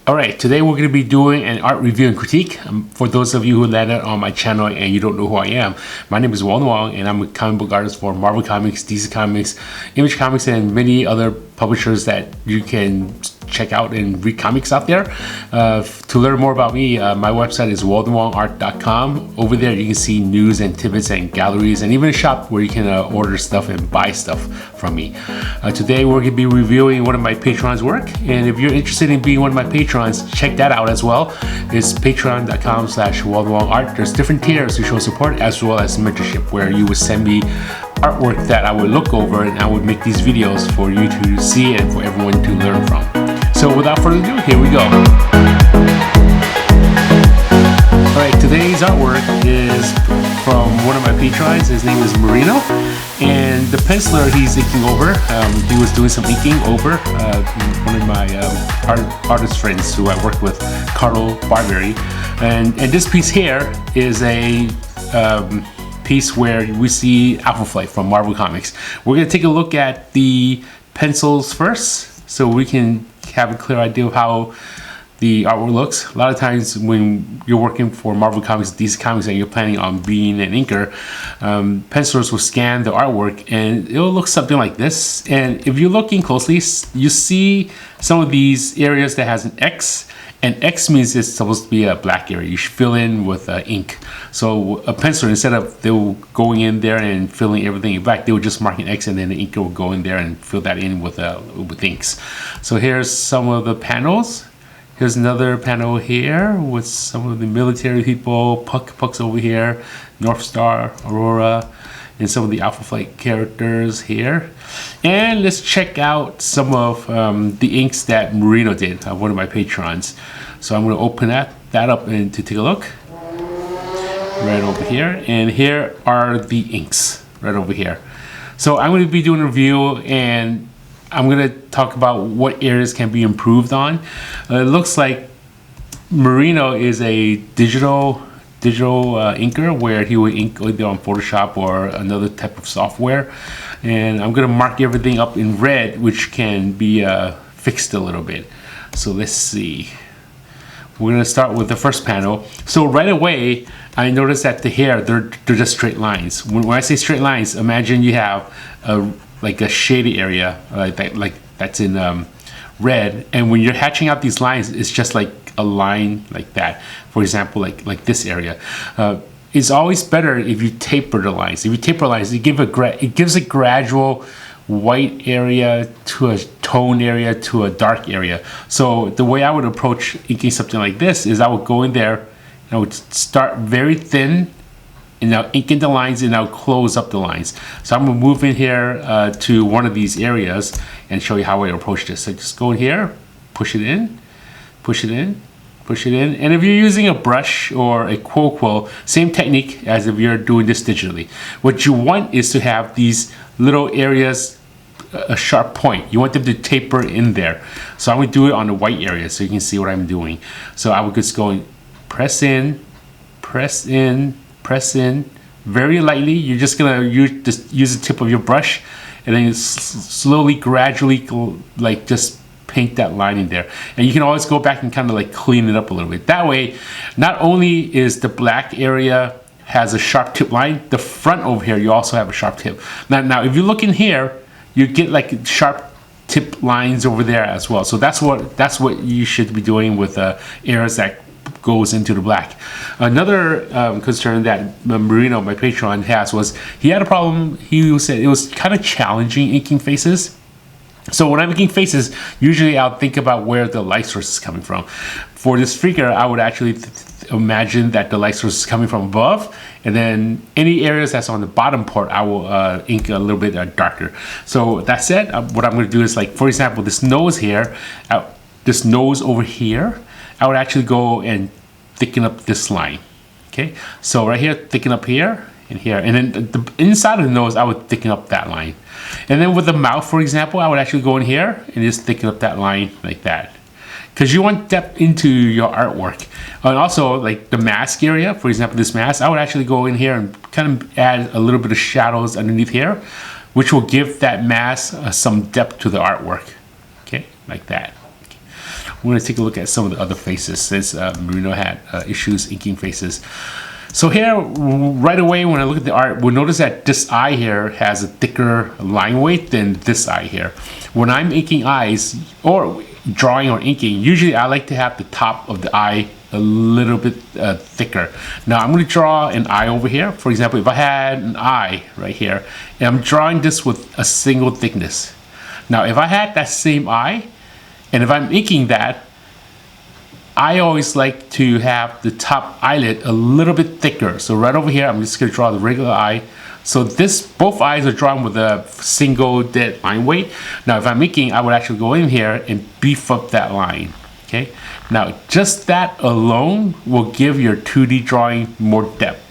Alright, today we're going to be doing an art review and critique. For those of you who landed on my channel and you don't know who I am, my name is Walden Wong and I'm a comic book artist for Marvel Comics, DC Comics, Image Comics, and many other publishers that you can check out and read comics out there. To learn more about me, my website is waldenwongart.com. Over there you can see news and tidbits and galleries and even a shop where you can order stuff and buy stuff from me. Today we're going to be reviewing one of my patrons' work, and if you're interested in being one of my patrons, check that out as well. It's patreon.com/waldenwongart. There's different tiers to show support as well as mentorship, where you would send me artwork that I would look over and I would make these videos for you to see and for everyone to learn from. So without further ado, here we go. Alright, today's artwork is from one of my patrons. His name is Marino, and the penciler he's inking over, he was doing some inking over one of my artist friends who I work with, Carlo Barberi, and this piece here is a piece where we see Alpha Flight from Marvel Comics. We're going to take a look at the pencils first so we can have a clear idea of how the artwork looks. A lot of times when you're working for Marvel Comics, DC Comics, and you're planning on being an inker, pencilers will scan the artwork and it'll look something like this. And if you're looking closely, you see some of these areas that has an X, and X means it's supposed to be a black area. You should fill in with ink. So a penciler, instead of they will going in there and filling everything in black, they would just mark an X, and then the inker will go in there and fill that in with inks. So here's some of the panels. Here's another panel here with some of the military people, Puck's over here, North Star, Aurora, and some of the Alpha Flight characters here. And let's check out some of the inks that Marino did, one of my patrons. So I'm going to open that up and to take a look. Right over here. And here are the inks right over here. So I'm going to be doing a review, and I'm going to talk about what areas can be improved on. It looks like Marino is a digital inker, where he would ink either on Photoshop or another type of software. And I'm going to mark everything up in red, which can be fixed a little bit. So let's see. We're going to start with the first panel. So right away, I noticed that the hair, they're just straight lines. When I say straight lines, imagine you have like a shady area like that's in red, and when you're hatching out these lines, it's just like a line like that. For example, like this area. It's always better if you taper the lines. If you taper lines, it gives a gradual white area to a tone area to a dark area. So the way I would approach inking something like this is I would go in there and I would start very thin, and now ink in the lines, and now close up the lines. So I'm gonna move in here to one of these areas and show you how I approach this. So just go in here, push it in, push it in, push it in. And if you're using a brush or a quill, same technique as if you're doing this digitally. What you want is to have these little areas a sharp point. You want them to taper in there. So I'm gonna do it on the white area so you can see what I'm doing. So I would just go and press in, press in, press in very lightly. You're just gonna use the tip of your brush, and then slowly, gradually, like just paint that line in there. And you can always go back and kind of like clean it up a little bit. That way, not only is the black area has a sharp tip line, the front over here you also have a sharp tip. Now if you look in here, you get like sharp tip lines over there as well. So that's what you should be doing with areas that goes into the black. Another concern that Marino, my patron, has was he had a problem. He said it was kind of challenging inking faces. So when I'm inking faces, usually I'll think about where the light source is coming from. For this figure, I would actually imagine that the light source is coming from above, and then any areas that's on the bottom part, I will ink a little bit darker. So that said, what I'm going to do is, like, for example, this nose here, this nose over here, I would actually go and thicken up this line. Okay, so right here, thicken up here and here, and then the inside of the nose, I would thicken up that line. And then with the mouth, for example, I would actually go in here and just thicken up that line like that, because you want depth into your artwork. And also, like the mask area, for example, this mask, I would actually go in here and kind of add a little bit of shadows underneath here, which will give that mask some depth to the artwork. Okay, like that. we're going to take a look at some of the other faces since Marino had issues inking faces. So here, right away when I look at the art, we'll notice that this eye here has a thicker line weight than this eye here. When I'm inking eyes, or drawing or inking, usually I like to have the top of the eye a little bit thicker. Now I'm going to draw an eye over here. For example, if I had an eye right here, and I'm drawing this with a single thickness. Now if I had that same eye, and if I'm inking that, I always like to have the top eyelid a little bit thicker. So right over here, I'm just going to draw the regular eye. So both eyes are drawn with a single dead line weight. Now if I'm inking, I would actually go in here and beef up that line. Okay. Now just that alone will give your 2D drawing more depth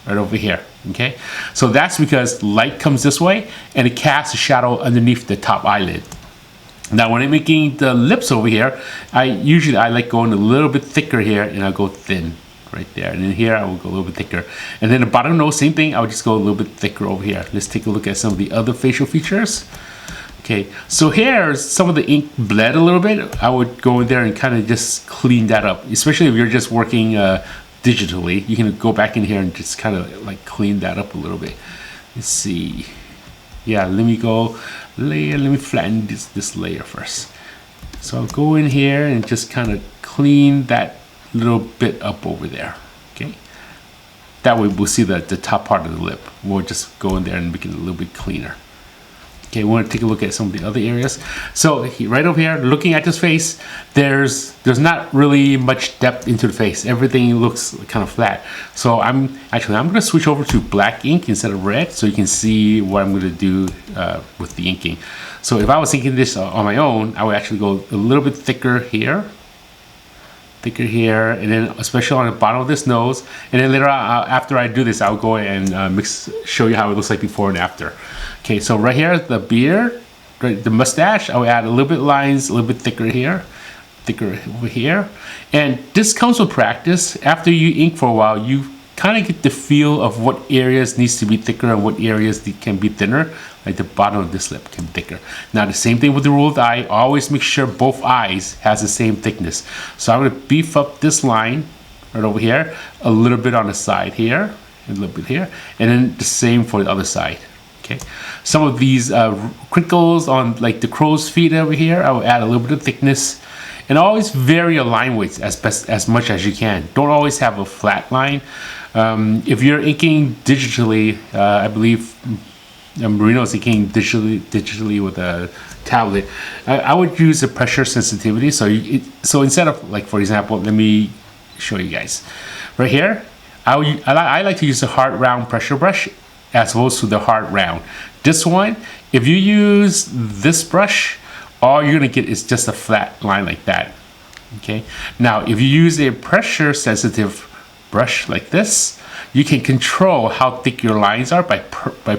right over here. Okay. So that's because light comes this way and it casts a shadow underneath the top eyelid. Now when I'm making the lips over here, I like going a little bit thicker here, and I'll go thin right there. And then here I will go a little bit thicker. And then the bottom nose, same thing, I would just go a little bit thicker over here. Let's take a look at some of the other facial features. Okay, so here some of the ink bled a little bit. I would go in there and kind of just clean that up, especially if you're just working digitally. You can go back in here and just kind of like clean that up a little bit. Let's see. Yeah, let me go layer, let me flatten this layer first. So I'll go in here and just kind of clean that little bit up over there. Okay, that way we'll see the top part of the lip. We'll just go in there and make it a little bit cleaner. Okay, we want to take a look at some of the other areas. So right over here, looking at this face, there's not really much depth into the face. Everything looks kind of flat. So I'm going to switch over to black ink instead of red, so you can see what I'm going to do with the inking. So if I was inking this on my own, I would actually go a little bit thicker here, and then especially on the bottom of this nose. And then later on, after I do this, I'll go and show you how it looks like before and after. Okay, so right here, the beard, right, the mustache, I will add a little bit lines, a little bit thicker here, thicker over here. And this comes with practice. After you ink for a while, you kind of get the feel of what areas needs to be thicker and what areas can be thinner. Like the bottom of this lip can be thicker. Now the same thing with the rule of the eye. Always make sure both eyes has the same thickness. So I'm going to beef up this line right over here, a little bit on the side here, a little bit here, and then the same for the other side. Okay. Some of these crinkles on like the crow's feet over here, I will add a little bit of thickness. And always vary your line weights as much as you can. Don't always have a flat line. If you're inking digitally, I believe Marino is inking digitally with a tablet. I would use a pressure sensitivity. So instead of, like, for example, let me show you guys. Right here, I like to use a hard round pressure brush as opposed to the hard round. This one, if you use this brush, all you're gonna get is just a flat line like that. Okay. Now, if you use a pressure sensitive brush like this, you can control how thick your lines are by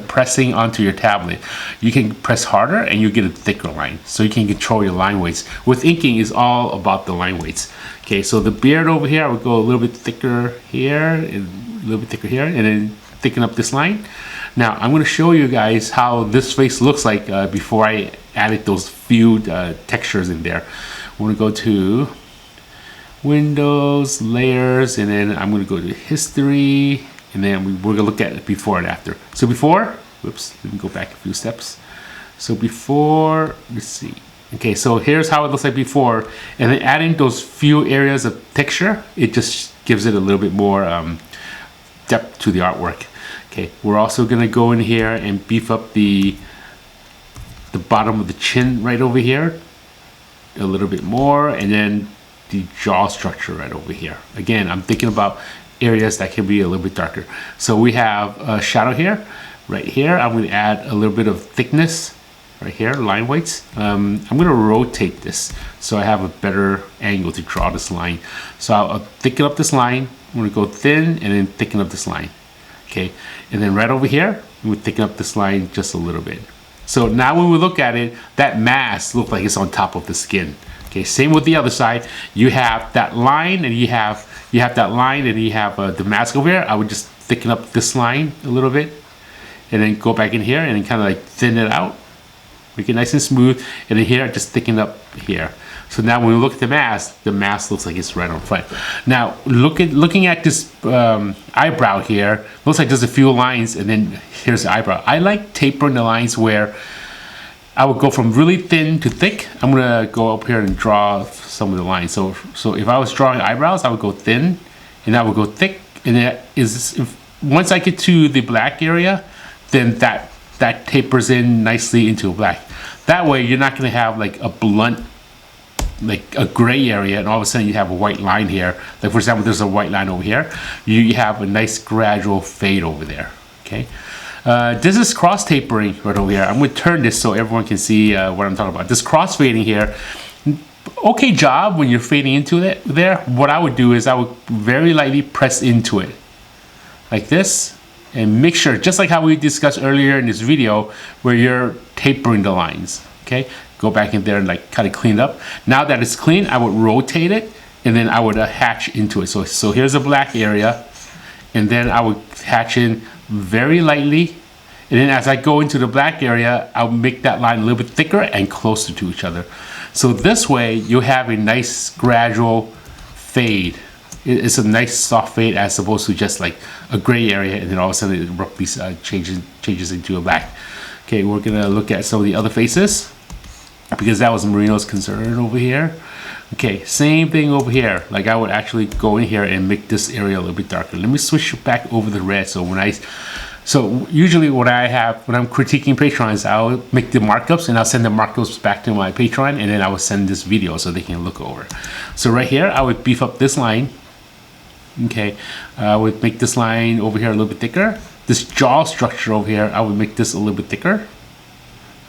pressing onto your tablet. You can press harder and you get a thicker line. So you can control your line weights. With inking, is all about the line weights. Okay, so the beard over here, I would go a little bit thicker here, and a little bit thicker here, and then thicken up this line. Now, I'm going to show you guys how this face looks like before I added those few textures in there. I'm going to go to Windows, Layers, and then I'm going to go to History, and then we're going to look at it before and after. So before, whoops, let me go back a few steps. So before, let's see. Okay, so here's how it looks like before, and then adding those few areas of texture, it just gives it a little bit more depth to the artwork. Okay, we're also going to go in here and beef up the bottom of the chin right over here a little bit more, and then the jaw structure right over here. Again, I'm thinking about areas that can be a little bit darker. So we have a shadow here, right here. I'm going to add a little bit of thickness right here, line weights. I'm going to rotate this so I have a better angle to draw this line. So I'll thicken up this line. I'm going to go thin and then thicken up this line. Okay, and then right over here, I'm going to thicken up this line just a little bit. So now when we look at it, that mask looks like it's on top of the skin. Okay, same with the other side. You have that line, and you have that line, and you have the mask over here. I would just thicken up this line a little bit, and then go back in here and then kind of like thin it out, make it nice and smooth. And then here, I just thicken up here. So now when we look at the mask looks like it's right on front. Now looking at this eyebrow here, looks like there's a few lines, and then here's the eyebrow. I like tapering the lines where I would go from really thin to thick. I'm gonna go up here and draw some of the lines. So if I was drawing eyebrows, I would go thin, and I would go thick, and once I get to the black area, then that tapers in nicely into black. That way you're not gonna have like a blunt, like a gray area, and all of a sudden you have a white line here. Like for example, there's a white line over here. You have a nice gradual fade over there. Okay. This is cross tapering right over here. I'm going to turn this so everyone can see what I'm talking about. This cross fading here, okay job when you're fading into it there. What I would do is I would very lightly press into it like this, and make sure, just like how we discussed earlier in this video, where you're tapering the lines. Okay, go back in there and like kind of clean up. Now that it's clean, I would rotate it, and then I would hatch into it. So here's a black area, and then I would hatch in very lightly, and then as I go into the black area, I'll make that line a little bit thicker and closer to each other. So this way you have a nice gradual fade. It's a nice soft fade as opposed to just like a gray area and then all of a sudden it abruptly changes into a black. Okay, we're gonna look at some of the other faces because that was Marino's concern over here. Okay, same thing over here. Like I would actually go in here and make this area a little bit darker. Let me switch back over the red. So usually when I'm critiquing patrons, I'll make the markups and I'll send the markups back to my patron, and then I will send this video so they can look over. So right here, I would beef up this line. Okay, I would make this line over here a little bit thicker. This jaw structure over here, I would make this a little bit thicker.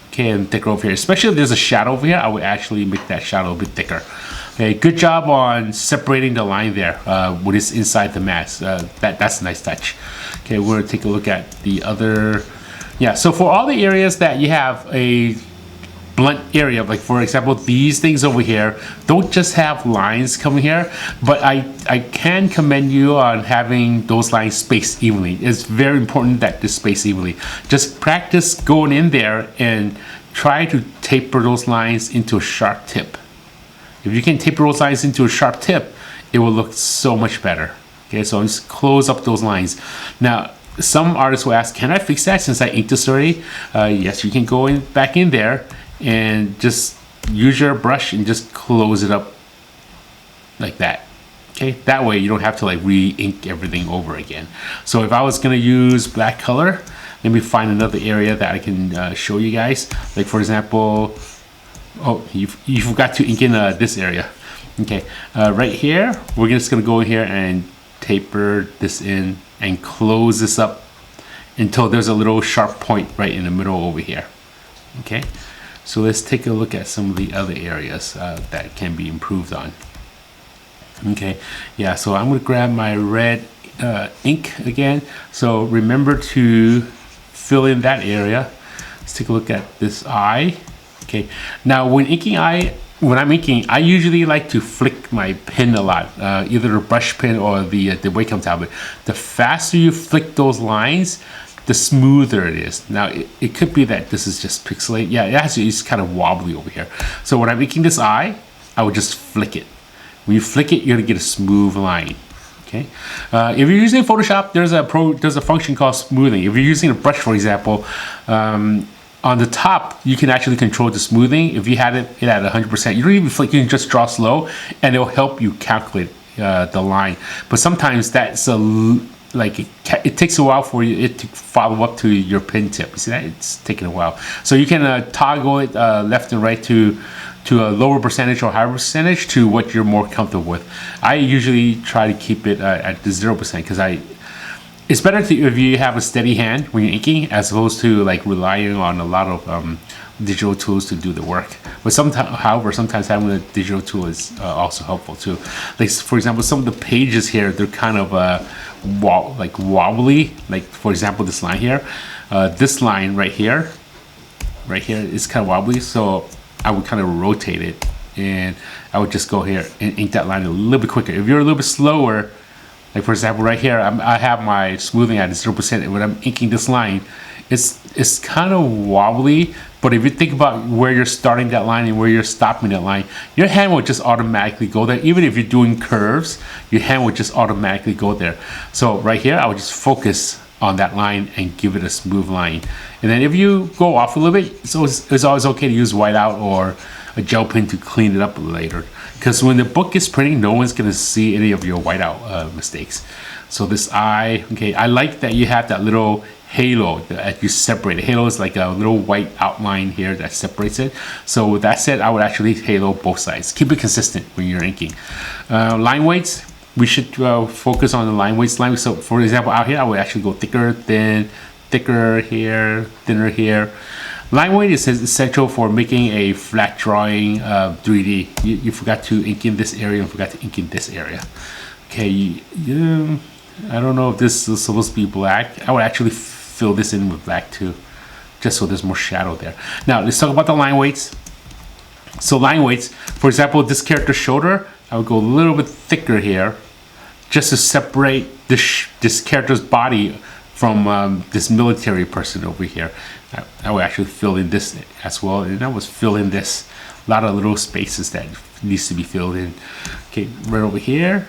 Okay, and thicker over here. Especially if there's a shadow over here, I would actually make that shadow a bit thicker. Okay, good job on separating the line there when it's inside the mask. That's a nice touch. Okay, we're gonna take a look at the other. Yeah, so for all the areas that you have a blunt area, like for example these things over here, don't just have lines coming here, but I can commend you on having those lines spaced evenly. It's very important that they're spaced evenly. Just practice going in there and try to taper those lines into a sharp tip. If you can taper those lines into a sharp tip, it will look so much better. Okay, so just close up those lines. Now some artists will ask, can I fix that since I inked this already? Yes, you can go back in there and just use your brush and just close it up like that. Okay, that way you don't have to like re-ink everything over again. So if I was gonna use black color, let me find another area that I can show you guys. Like for example, oh, you forgot to ink in this area. Okay, right here, we're just gonna go in here and taper this in and close this up until there's a little sharp point right in the middle over here. Okay, so let's take a look at some of the other areas that can be improved on. Okay, yeah, so I'm gonna grab my red ink again. So remember to fill in that area. Let's take a look at this eye. Okay, now when I'm inking, I usually like to flick my pen a lot, either the brush pen or the Wacom tablet. The faster you flick those lines, the smoother it is. Now it could be that this is just pixelated. Yeah, it's kind of wobbly over here. So when I'm inking this eye, I would just flick it. When you flick it, you're gonna get a smooth line. Okay. If you're using Photoshop, there's a function called smoothing. If you're using a brush, for example, on the top, you can actually control the smoothing. If you had it at 100%, you don't even flick, you can just draw slow, and it'll help you calculate the line. But sometimes that's it takes a while for it to follow up to your pen tip. You see that? It's taking a while. So you can toggle it left and right to a lower percentage or higher percentage to what you're more comfortable with. I usually try to keep it at the 0% because it's better if you have a steady hand when you're inking as opposed to like relying on a lot of digital tools to do the work. But sometimes having a digital tool is also helpful too. Like for example, some of the pages here, they're kind of wobbly. Like for example, this line here, this line right here is kind of wobbly. So I would kind of rotate it, and I would just go here and ink that line a little bit quicker. If you're a little bit slower, like for example, right here, I have my smoothing at 0%, and when I'm inking this line, it's kind of wobbly, But if you think about where you're starting that line and where you're stopping that line, your hand will just automatically go there. Even if you're doing curves, your hand would just automatically go there. So right here, I would just focus on that line and give it a smooth line. And then if you go off a little bit, so it's always okay to use whiteout or a gel pen to clean it up later. Because when the book is printing, no one's gonna see any of your whiteout mistakes. So this eye, okay, I like that you have that little halo that you separate. Halo is like a little white outline here that separates it. So with that said, I would actually halo both sides. Keep it consistent when you're inking. Line weights, we should focus on the line weights. So for example, out here, I would actually go thicker, thin, thicker here, thinner here. Line weight is essential for making a flat drawing 3D. You forgot to ink in this area and forgot to ink in this area. Okay, I don't know if this is supposed to be black. I would actually fill this in with black too, just so there's more shadow there. Now let's talk about the line weights. So line weights, for example, this character's shoulder, I would go a little bit thicker here, just to separate this character's body from this military person over here. I would actually fill in this as well, and I was fill in this, a lot of little spaces that needs to be filled in. Okay, right over here.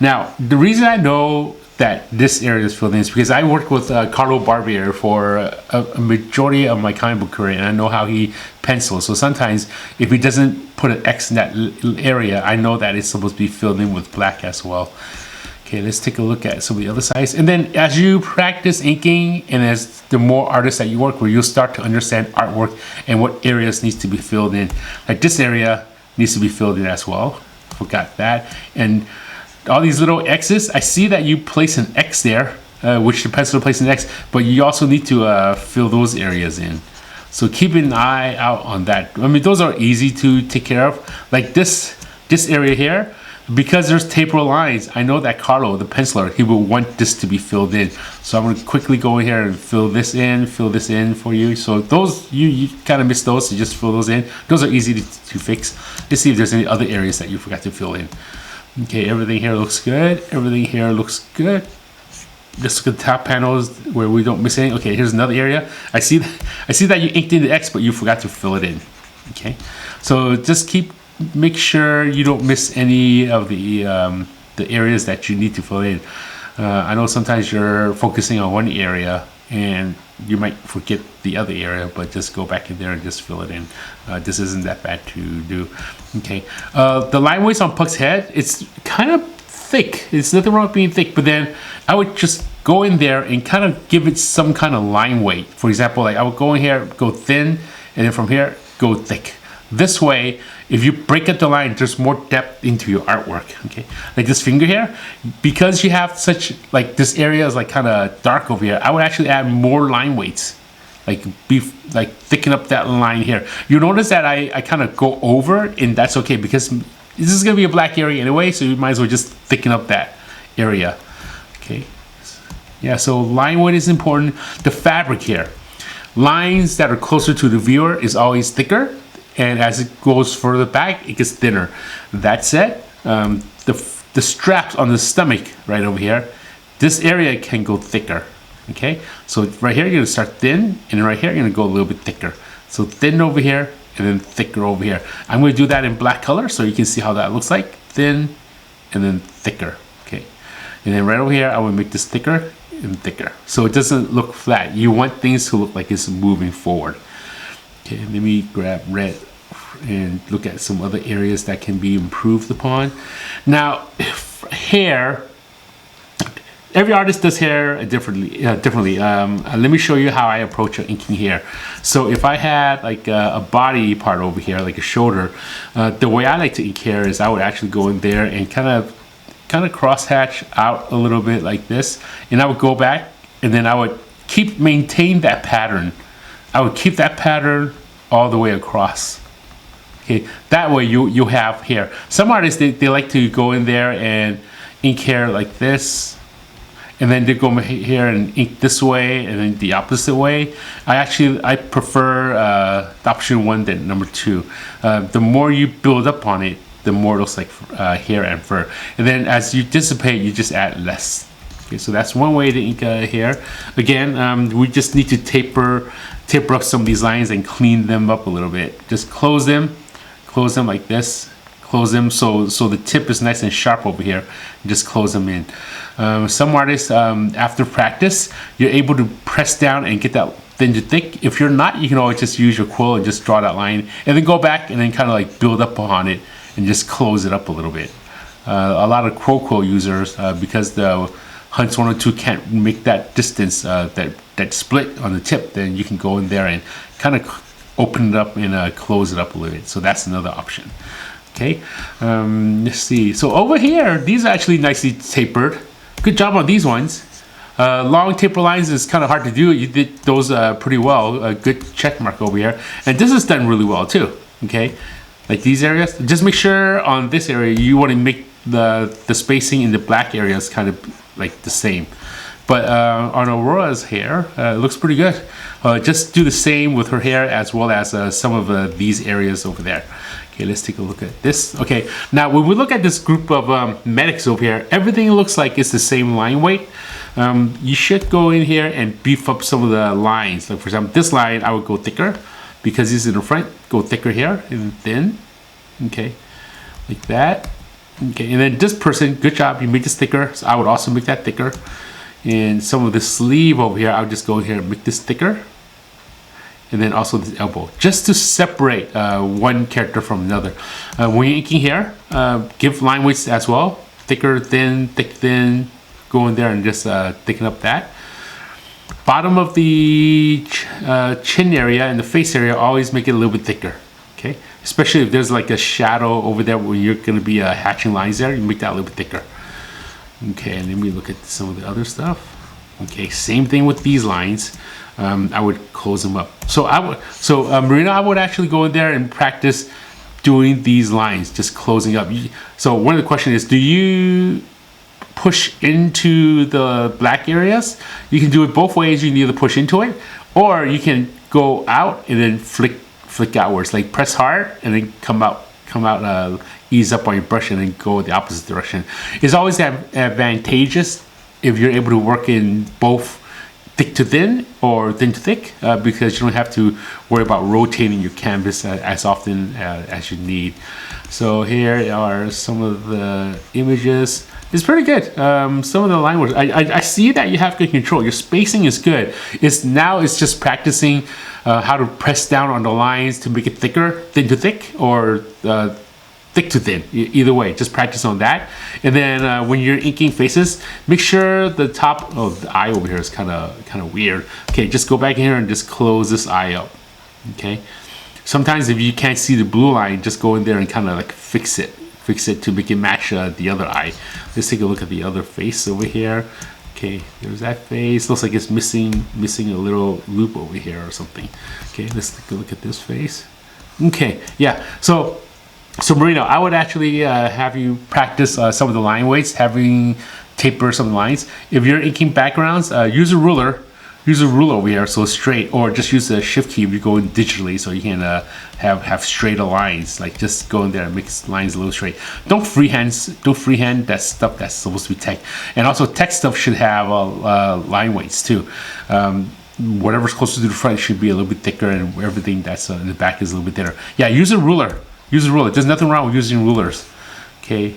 Now, the reason I know that this area is filled in is because I worked with Carlo Barbier for a majority of my comic book career, and I know how he pencils. So sometimes if he doesn't put an X in that area, I know that it's supposed to be filled in with black as well. Okay, let's take a look at some of the other sides. And then as you practice inking, and as the more artists that you work with, you'll start to understand artwork and what areas needs to be filled in. Like this area needs to be filled in as well. Forgot that. And all these little X's, I see that you place an X there, which the pencil places an X, but you also need to fill those areas in. So keep an eye out on that. I mean, those are easy to take care of. Like this area here, because there's taper lines, I know that Carlo, the penciler, he will want this to be filled in. So I'm gonna quickly go in here and fill this in for you. So those, you kind of missed those, so just fill those in. Those are easy to fix. Let's see if there's any other areas that you forgot to fill in. Okay, everything here looks good. Everything here looks good. Just look at the top panels where we don't miss anything. Okay, here's another area. I see that you inked in the X, but you forgot to fill it in. Okay, so just make sure you don't miss any of the areas that you need to fill in. I know sometimes you're focusing on one area and you might forget the other area, but just go back in there and just fill it in. This isn't that bad to do. Okay, the line weights on Puck's head, it's kind of thick. It's nothing wrong with being thick, but then I would just go in there and kind of give it some kind of line weight. For example, like I would go in here, go thin, and then from here, go thick. This way, if you break up the line, there's more depth into your artwork. Okay, like this finger here, because you have such, like this area is like kind of dark over here, I would actually add more line weights, like thicken up that line here. You notice that I kind of go over, and that's okay because this is gonna be a black area anyway, so you might as well just thicken up that area. Okay, yeah, so line weight is important. The fabric here, lines that are closer to the viewer is always thicker, and as it goes further back, it gets thinner. That said, the straps on the stomach right over here, this area can go thicker. Okay, so right here you're gonna start thin, and right here you're gonna go a little bit thicker. So thin over here, and then thicker over here. I'm gonna do that in black color so you can see how that looks like. Thin, and then thicker. Okay, and then right over here, I will make this thicker and thicker, so it doesn't look flat. You want things to look like it's moving forward. Okay, let me grab red and look at some other areas that can be improved upon. Now, hair, every artist does hair differently. Let me show you how I approach inking hair. So if I had like a body part over here, like a shoulder, the way I like to ink hair is I would actually go in there and kind of cross hatch out a little bit like this, and I would go back, and then I would maintain that pattern. I would keep that pattern all the way across. Okay, that way you have hair. Some artists, they like to go in there and ink hair like this, and then they go here and ink this way, and then the opposite way. I prefer option 1 than number 2. The more you build up on it, the more it looks like hair and fur. And then as you dissipate, you just add less. Okay, so that's one way to ink hair. Again, we just need to taper taper up some of these lines and clean them up a little bit. Just close them like this. Close them so the tip is nice and sharp over here. Just close them in. Some artists, after practice, you're able to press down and get that thin to thick. If you're not, you can always just use your quill and just draw that line, and then go back and then kind of like build up on it and just close it up a little bit. A lot of crow quill users, because the Hunts 102 can't make that distance, that split on the tip, then you can go in there and kind of open it up and close it up a little bit. So that's another option. Okay, let's see. So over here, these are actually nicely tapered. Good job on these ones. Long taper lines is kind of hard to do. You did those pretty well. A good check mark over here. And this is done really well too. Okay, like these areas. Just make sure on this area you want to make the spacing in the black areas kind of like the same. But on Aurora's hair, it looks pretty good. Just do the same with her hair as well as some of these areas over there. Okay, let's take a look at this. Okay, now when we look at this group of medics over here, everything looks like it's the same line weight. You should go in here and beef up some of the lines. Like for example, this line I would go thicker because this is in the front. Go thicker here and thin. Okay, like that. Okay, and then this person, good job, you made this thicker. So I would also make that thicker. And some of the sleeve over here, I'll just go here and make this thicker. And then also this elbow, just to separate one character from another. When you're inking here, give line weights as well. Thicker, thin, thick, thin. Go in there and just thicken up that. Bottom of the chin area and the face area, always make it a little bit thicker. Okay, especially if there's like a shadow over there where you're going to be hatching lines there, you make that a little bit thicker. Okay, and let me look at some of the other stuff. Okay, same thing with these lines. I would close them up. So Marina, I would actually go in there and practice doing these lines, just closing up. So one of the questions is, do you push into the black areas? You can do it both ways. You can either push into it, or you can go out and then flick outwards, like press hard and then come out, ease up on your brush and then go the opposite direction. It's always advantageous if you're able to work in both thick to thin or thin to thick, because you don't have to worry about rotating your canvas as often as you need. So here are some of the images. It's pretty good. Some of the line work, I see that you have good control. Your spacing is good. It's just practicing how to press down on the lines to make it thicker, thin to thick, or thick to thin. Either way, just practice on that. And then when you're inking faces, make sure the top of the eye over here is kind of weird. Okay, just go back in here and just close this eye up. Okay. Sometimes if you can't see the blue line, just go in there and kind of like fix it to make it match the other eye. Let's take a look at the other face over here. Okay, there's that face. Looks like it's missing a little loop over here or something. Okay, let's take a look at this face. Okay, yeah. So Marino, I would actually have you practice some of the line weights, having taper some lines. If you're inking backgrounds, use a ruler. Use a ruler over here so it's straight, or just use the shift key if you go in digitally so you can have straighter lines. Like just go in there and make lines a little straight. Don't freehand that stuff that's supposed to be tech. And also tech stuff should have line weights too. Whatever's closer to the front should be a little bit thicker, and everything that's in the back is a little bit thinner. Yeah, use a ruler. Use a ruler. There's nothing wrong with using rulers. Okay.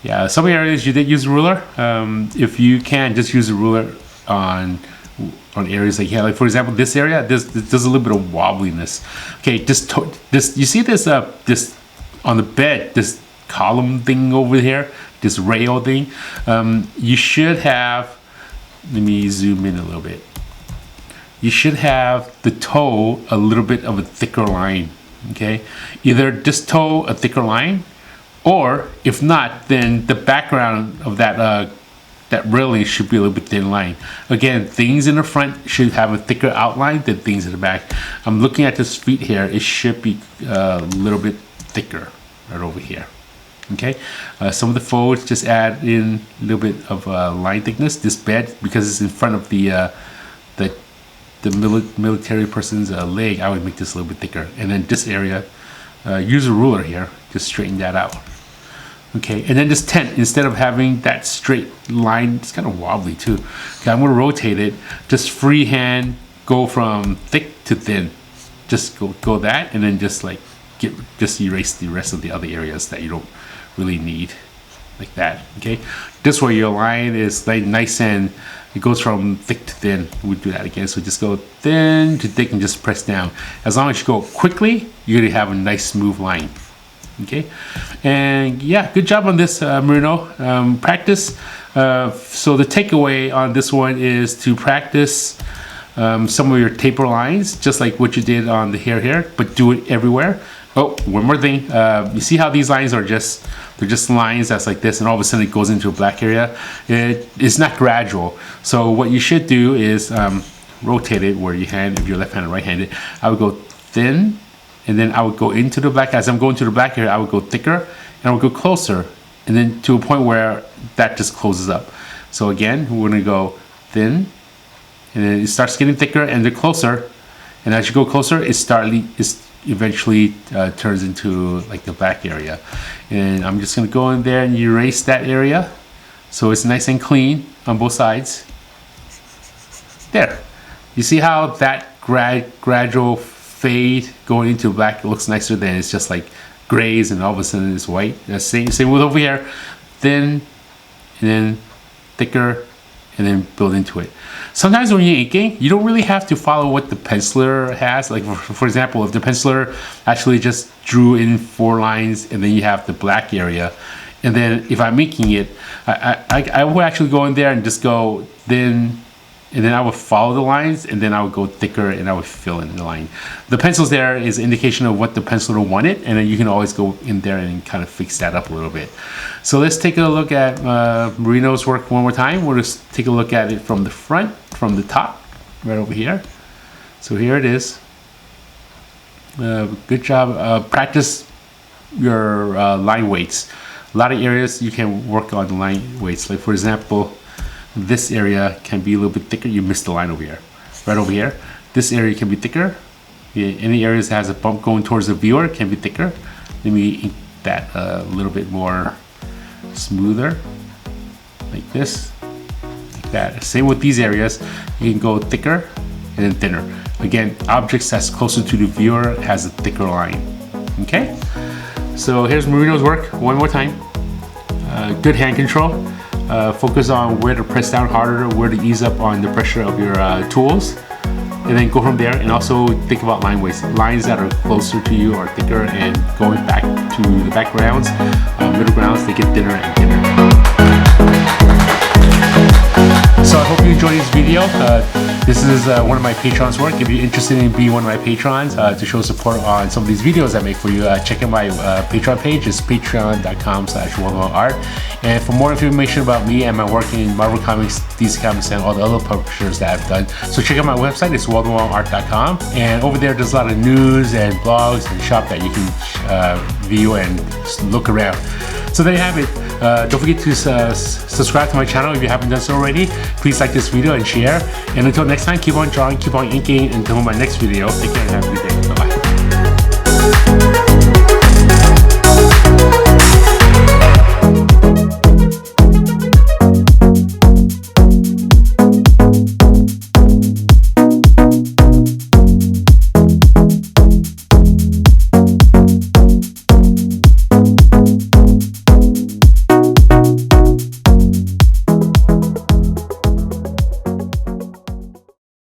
Yeah, some areas you did use a ruler. If you can, just use a ruler on areas like here, like for example this area, there's a little bit of wobbliness. Okay, this you see this this on the bed, this column thing over here, this rail thing. You should have, let me zoom in a little bit. You should have the toe a little bit of a thicker line. Okay, either this toe a thicker line, or if not, then the background of that railing should be a little bit thin line. Again, things in the front should have a thicker outline than things in the back. I'm looking at this feet here. It should be a little bit thicker right over here. Okay, some of the folds just add in a little bit of line thickness. This bed, because it's in front of the military person's leg, I would make this a little bit thicker. And then this area, use a ruler here, just straighten that out. Okay, and then this tent, instead of having that straight line, it's kind of wobbly too. Okay, I'm going to rotate it. Just freehand go from thick to thin. Just go that, and then just like just erase the rest of the other areas that you don't really need, like that. Okay, this way your line is like nice and it goes from thick to thin. We do that again. So just go thin to thick and just press down. As long as you go quickly, you're gonna have a nice smooth line. Okay, and yeah, good job on this, Merino. Practice. So the takeaway on this one is to practice some of your taper lines, just like what you did on the hair here, but do it everywhere. Oh, one more thing. You see how these lines are they're just lines that's like this, and all of a sudden it goes into a black area. It's not gradual. So what you should do is rotate it where you hand, if you're left-handed, right-handed. I would go thin, and then I would go into the black. As I'm going to the black area, I would go thicker, and I would go closer, and then to a point where that just closes up. So again, we're gonna go thin, and then it starts getting thicker and then closer. And as you go closer, it eventually turns into like the black area. And I'm just gonna go in there and erase that area so it's nice and clean on both sides. There. You see how that gradual fade going into black looks nicer than it's just like grays and all of a sudden it's white. Same with over here. Thin, and then thicker, and then build into it. Sometimes when you're inking, you don't really have to follow what the penciler has. Like for example, if the penciler actually just drew in 4 lines and then you have the black area, and then if I'm inking it, I would actually go in there and just go thin, and then I would follow the lines, and then I would go thicker and I would fill in the line. The pencils there is an indication of what the penciler wanted, and then you can always go in there and kind of fix that up a little bit. So let's take a look at Merino's work one more time. We'll just take a look at it from the front, from the top, right over here. So here it is. Good job. Practice your line weights. A lot of areas you can work on the line weights. Like for example, this area can be a little bit thicker. You missed the line over here. Right over here. This area can be thicker. Any areas that has a bump going towards the viewer can be thicker. Let me ink that a little bit more smoother. Like this. Like that. Same with these areas. You can go thicker and then thinner. Again, objects that's closer to the viewer has a thicker line. Okay? So here's Merino's work one more time. Good hand control. Focus on where to press down harder, where to ease up on the pressure of your tools, and then go from there. And also think about line weights. Lines that are closer to you are thicker, and going back to the backgrounds, middle grounds, they get thinner and thinner. So I hope you enjoyed this video. This is one of my patrons' work. If you're interested in being one of my patrons to show support on some of these videos I make for you, check out my Patreon page. It's patreon.com/WaldenWongArt. And for more information about me and my work in Marvel Comics, DC Comics, and all the other publishers that I've done, so check out my website. It's WaldenWongArt.com. And over there, there's a lot of news and blogs and shop that you can view and look around. So there you have it. Don't forget to subscribe to my channel if you haven't done so already. Please like this video and share. And until next time, keep on drawing, keep on inking. Until my next video, take care and have a good day.